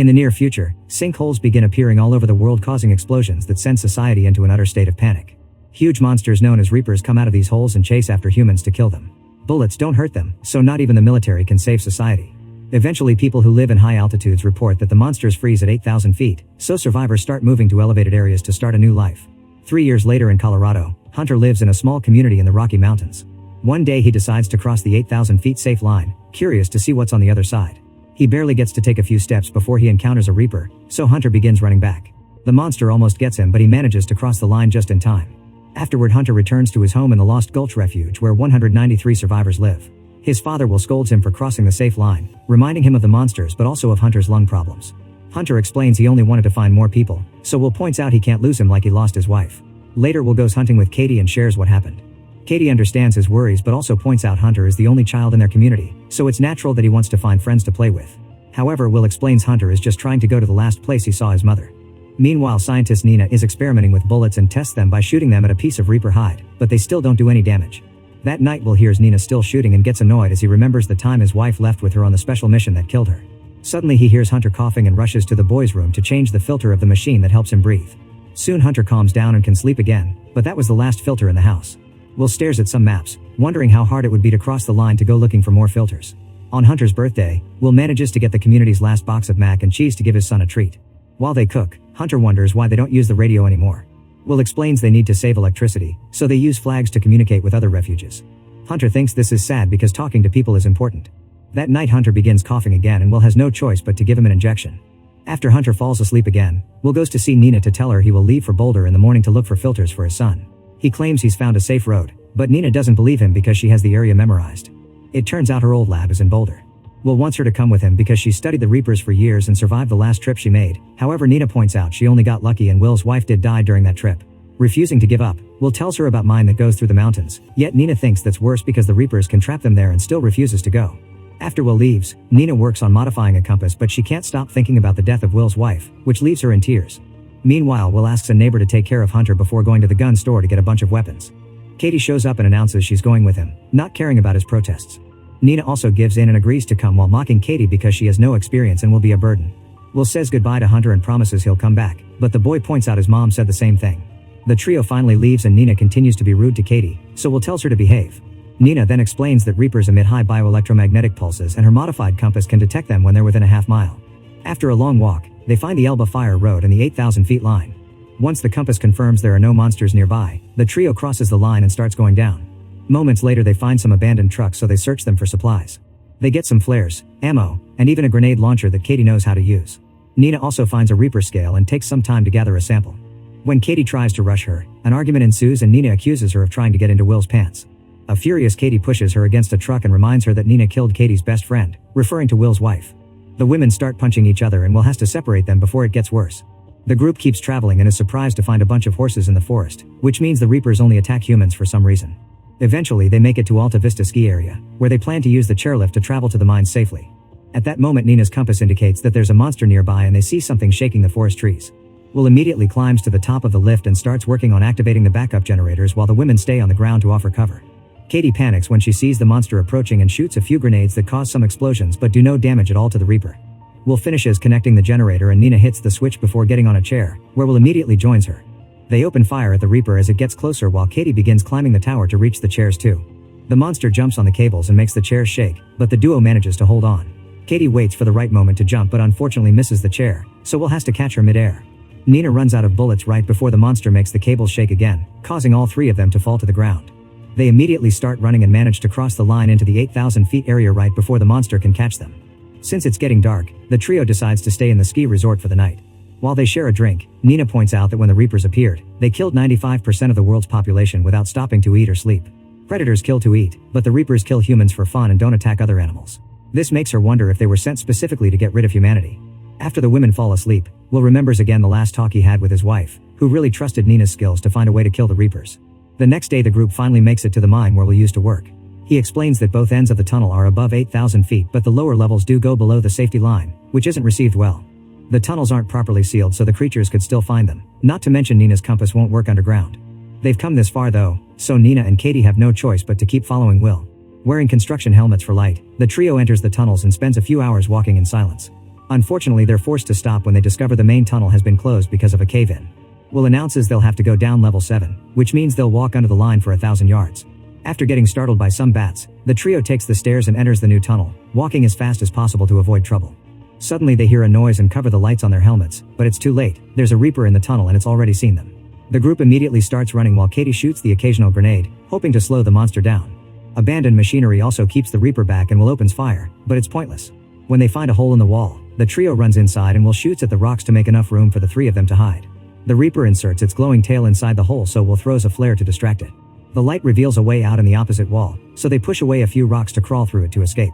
In the near future, sinkholes begin appearing all over the world, causing explosions that send society into an utter state of panic. Huge monsters known as reapers come out of these holes and chase after humans to kill them. Bullets don't hurt them, so not even the military can save society. Eventually, people who live in high altitudes report that the monsters freeze at 8,000 feet, so survivors start moving to elevated areas to start a new life. 3 years later in Colorado, Hunter lives in a small community in the Rocky Mountains. One day he decides to cross the 8,000 feet safe line, curious to see what's on the other side. He barely gets to take a few steps before he encounters a reaper, so Hunter begins running back. The monster almost gets him, but he manages to cross the line just in time. Afterward, Hunter returns to his home in the Lost Gulch Refuge where 193 survivors live. His father will scold him for crossing the safe line, reminding him of the monsters but also of Hunter's lung problems. Hunter explains he only wanted to find more people, so Will points out he can't lose him like he lost his wife. Later, Will goes hunting with Katie and shares what happened. Katie understands his worries but also points out Hunter is the only child in their community, so it's natural that he wants to find friends to play with. However, Will explains Hunter is just trying to go to the last place he saw his mother. Meanwhile, scientist Nina is experimenting with bullets and tests them by shooting them at a piece of reaper hide, but they still don't do any damage. That night, Will hears Nina still shooting and gets annoyed as he remembers the time his wife left with her on the special mission that killed her. Suddenly he hears Hunter coughing and rushes to the boys' room to change the filter of the machine that helps him breathe. Soon Hunter calms down and can sleep again, but that was the last filter in the house. Will stares at some maps, wondering how hard it would be to cross the line to go looking for more filters. On Hunter's birthday, Will manages to get the community's last box of mac and cheese to give his son a treat. While they cook, Hunter wonders why they don't use the radio anymore. Will explains they need to save electricity, so they use flags to communicate with other refuges. Hunter thinks this is sad because talking to people is important. That night, Hunter begins coughing again and Will has no choice but to give him an injection. After Hunter falls asleep again, Will goes to see Nina to tell her he will leave for Boulder in the morning to look for filters for his son. He claims he's found a safe road, but Nina doesn't believe him because she has the area memorized. It turns out her old lab is in Boulder. Will wants her to come with him because she studied the Reapers for years and survived the last trip she made. However, Nina points out she only got lucky and Will's wife did die during that trip. Refusing to give up, Will tells her about mine that goes through the mountains, yet Nina thinks that's worse because the Reapers can trap them there and still refuses to go. After Will leaves, Nina works on modifying a compass, but she can't stop thinking about the death of Will's wife, which leaves her in tears. Meanwhile, Will asks a neighbor to take care of Hunter before going to the gun store to get a bunch of weapons. Katie shows up and announces she's going with him, not caring about his protests. Nina also gives in and agrees to come while mocking Katie because she has no experience and will be a burden. Will says goodbye to Hunter and promises he'll come back, but the boy points out his mom said the same thing. The trio finally leaves and Nina continues to be rude to Katie, so Will tells her to behave. Nina then explains that Reapers emit high bioelectromagnetic pulses and her modified compass can detect them when they're within a half mile. After a long walk, they find the Elba Fire Road and the 8,000 feet line. Once the compass confirms there are no monsters nearby, the trio crosses the line and starts going down. Moments later they find some abandoned trucks, so they search them for supplies. They get some flares, ammo, and even a grenade launcher that Katie knows how to use. Nina also finds a Reaper scale and takes some time to gather a sample. When Katie tries to rush her, an argument ensues and Nina accuses her of trying to get into Will's pants. A furious Katie pushes her against a truck and reminds her that Nina killed Katie's best friend, referring to Will's wife. The women start punching each other and Will has to separate them before it gets worse. The group keeps traveling and is surprised to find a bunch of horses in the forest, which means the Reapers only attack humans for some reason. Eventually they make it to Alta Vista ski area, where they plan to use the chairlift to travel to the mines safely. At that moment, Nina's compass indicates that there's a monster nearby and they see something shaking the forest trees. Will immediately climbs to the top of the lift and starts working on activating the backup generators while the women stay on the ground to offer cover. Katie panics when she sees the monster approaching and shoots a few grenades that cause some explosions but do no damage at all to the Reaper. Will finishes connecting the generator and Nina hits the switch before getting on a chair, where Will immediately joins her. They open fire at the Reaper as it gets closer while Katie begins climbing the tower to reach the chairs too. The monster jumps on the cables and makes the chairs shake, but the duo manages to hold on. Katie waits for the right moment to jump but unfortunately misses the chair, so Will has to catch her midair. Nina runs out of bullets right before the monster makes the cables shake again, causing all three of them to fall to the ground. They immediately start running and manage to cross the line into the 8,000 feet area right before the monster can catch them. Since it's getting dark, the trio decides to stay in the ski resort for the night. While they share a drink, Nina points out that when the Reapers appeared, they killed 95% of the world's population without stopping to eat or sleep. Predators kill to eat, but the Reapers kill humans for fun and don't attack other animals. This makes her wonder if they were sent specifically to get rid of humanity. After the women fall asleep, Will remembers again the last talk he had with his wife, who really trusted Nina's skills to find a way to kill the Reapers. The next day the group finally makes it to the mine where Will used to work. He explains that both ends of the tunnel are above 8,000 feet but the lower levels do go below the safety line, which isn't received well. The tunnels aren't properly sealed so the creatures could still find them, not to mention Nina's compass won't work underground. They've come this far though, so Nina and Katie have no choice but to keep following Will. Wearing construction helmets for light, the trio enters the tunnels and spends a few hours walking in silence. Unfortunately, they're forced to stop when they discover the main tunnel has been closed because of a cave-in. Will announces they'll have to go down level 7, which means they'll walk under the line for 1,000 yards. After getting startled by some bats, the trio takes the stairs and enters the new tunnel, walking as fast as possible to avoid trouble. Suddenly they hear a noise and cover the lights on their helmets, but it's too late. There's a Reaper in the tunnel and it's already seen them. The group immediately starts running while Katie shoots the occasional grenade, hoping to slow the monster down. Abandoned machinery also keeps the Reaper back and Will opens fire, but it's pointless. When they find a hole in the wall, the trio runs inside and Will shoots at the rocks to make enough room for the three of them to hide. The Reaper inserts its glowing tail inside the hole, so Will throws a flare to distract it. The light reveals a way out in the opposite wall, so they push away a few rocks to crawl through it to escape.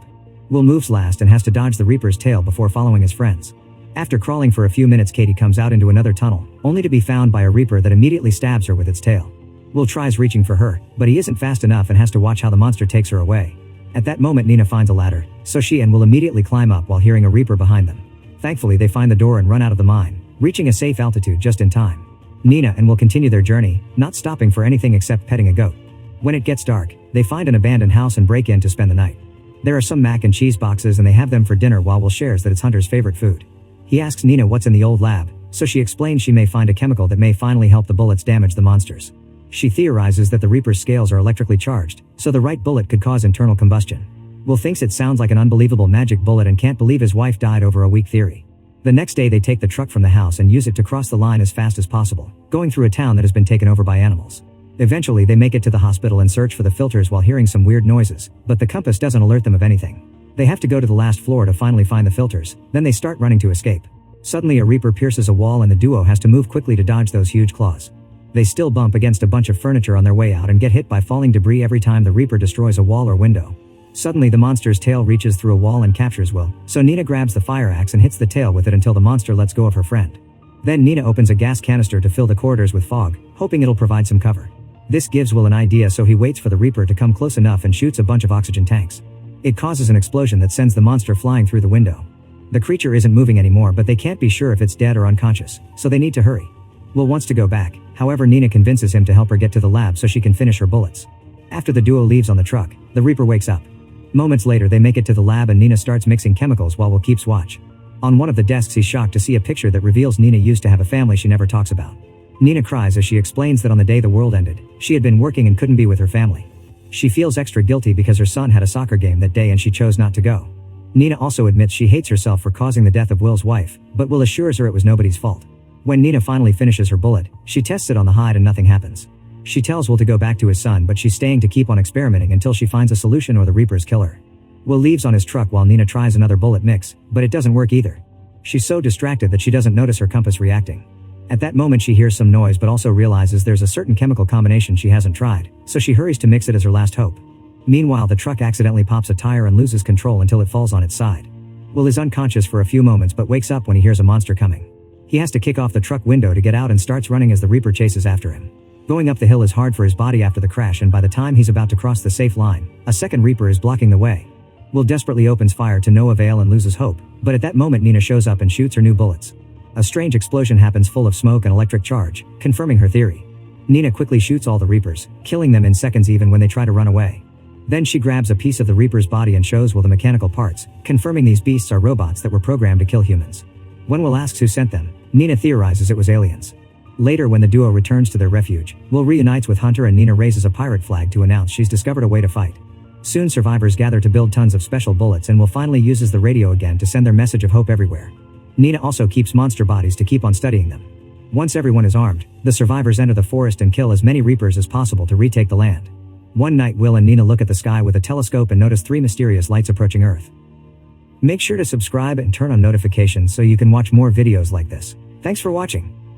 Will moves last and has to dodge the Reaper's tail before following his friends. After crawling for a few minutes, Katie comes out into another tunnel, only to be found by a Reaper that immediately stabs her with its tail. Will tries reaching for her, but he isn't fast enough and has to watch how the monster takes her away. At that moment, Nina finds a ladder, so she and Will immediately climb up while hearing a Reaper behind them. Thankfully, they find the door and run out of the mine, reaching a safe altitude just in time. Nina and Will continue their journey, not stopping for anything except petting a goat. When it gets dark, they find an abandoned house and break in to spend the night. There are some mac and cheese boxes and they have them for dinner, while Will shares that it's Hunter's favorite food. He asks Nina what's in the old lab, so she explains she may find a chemical that may finally help the bullets damage the monsters. She theorizes that the Reaper's scales are electrically charged, so the right bullet could cause internal combustion. Will thinks it sounds like an unbelievable magic bullet and can't believe his wife died over a weak theory. The next day they take the truck from the house and use it to cross the line as fast as possible, going through a town that has been taken over by animals. Eventually they make it to the hospital and search for the filters while hearing some weird noises, but the compass doesn't alert them of anything. They have to go to the last floor to finally find the filters, then they start running to escape. Suddenly a Reaper pierces a wall and the duo has to move quickly to dodge those huge claws. They still bump against a bunch of furniture on their way out and get hit by falling debris every time the Reaper destroys a wall or window. Suddenly the monster's tail reaches through a wall and captures Will, so Nina grabs the fire axe and hits the tail with it until the monster lets go of her friend. Then Nina opens a gas canister to fill the corridors with fog, hoping it'll provide some cover. This gives Will an idea, so he waits for the Reaper to come close enough and shoots a bunch of oxygen tanks. It causes an explosion that sends the monster flying through the window. The creature isn't moving anymore, but they can't be sure if it's dead or unconscious, so they need to hurry. Will wants to go back, however Nina convinces him to help her get to the lab so she can finish her bullets. After the duo leaves on the truck, the Reaper wakes up. Moments later they make it to the lab and Nina starts mixing chemicals while Will keeps watch. On one of the desks he's shocked to see a picture that reveals Nina used to have a family she never talks about. Nina cries as she explains that on the day the world ended, she had been working and couldn't be with her family. She feels extra guilty because her son had a soccer game that day and she chose not to go. Nina also admits she hates herself for causing the death of Will's wife, but Will assures her it was nobody's fault. When Nina finally finishes her bullet, she tests it on the hide and nothing happens. She tells Will to go back to his son, but she's staying to keep on experimenting until she finds a solution or the Reaper's killer. Will leaves on his truck while Nina tries another bullet mix, but it doesn't work either. She's so distracted that she doesn't notice her compass reacting. At that moment she hears some noise but also realizes there's a certain chemical combination she hasn't tried, so she hurries to mix it as her last hope. Meanwhile the truck accidentally pops a tire and loses control until it falls on its side. Will is unconscious for a few moments but wakes up when he hears a monster coming. He has to kick off the truck window to get out and starts running as the Reaper chases after him. Going up the hill is hard for his body after the crash, and by the time he's about to cross the safe line, a second Reaper is blocking the way. Will desperately opens fire to no avail and loses hope, but at that moment Nina shows up and shoots her new bullets. A strange explosion happens full of smoke and electric charge, confirming her theory. Nina quickly shoots all the Reapers, killing them in seconds even when they try to run away. Then she grabs a piece of the Reaper's body and shows Will the mechanical parts, confirming these beasts are robots that were programmed to kill humans. When Will asks who sent them, Nina theorizes it was aliens. Later when the duo returns to their refuge, Will reunites with Hunter and Nina raises a pirate flag to announce she's discovered a way to fight. Soon survivors gather to build tons of special bullets and Will finally uses the radio again to send their message of hope everywhere. Nina also keeps monster bodies to keep on studying them. Once everyone is armed, the survivors enter the forest and kill as many Reapers as possible to retake the land. One night Will and Nina look at the sky with a telescope and notice 3 mysterious lights approaching Earth. Make sure to subscribe and turn on notifications so you can watch more videos like this. Thanks for watching.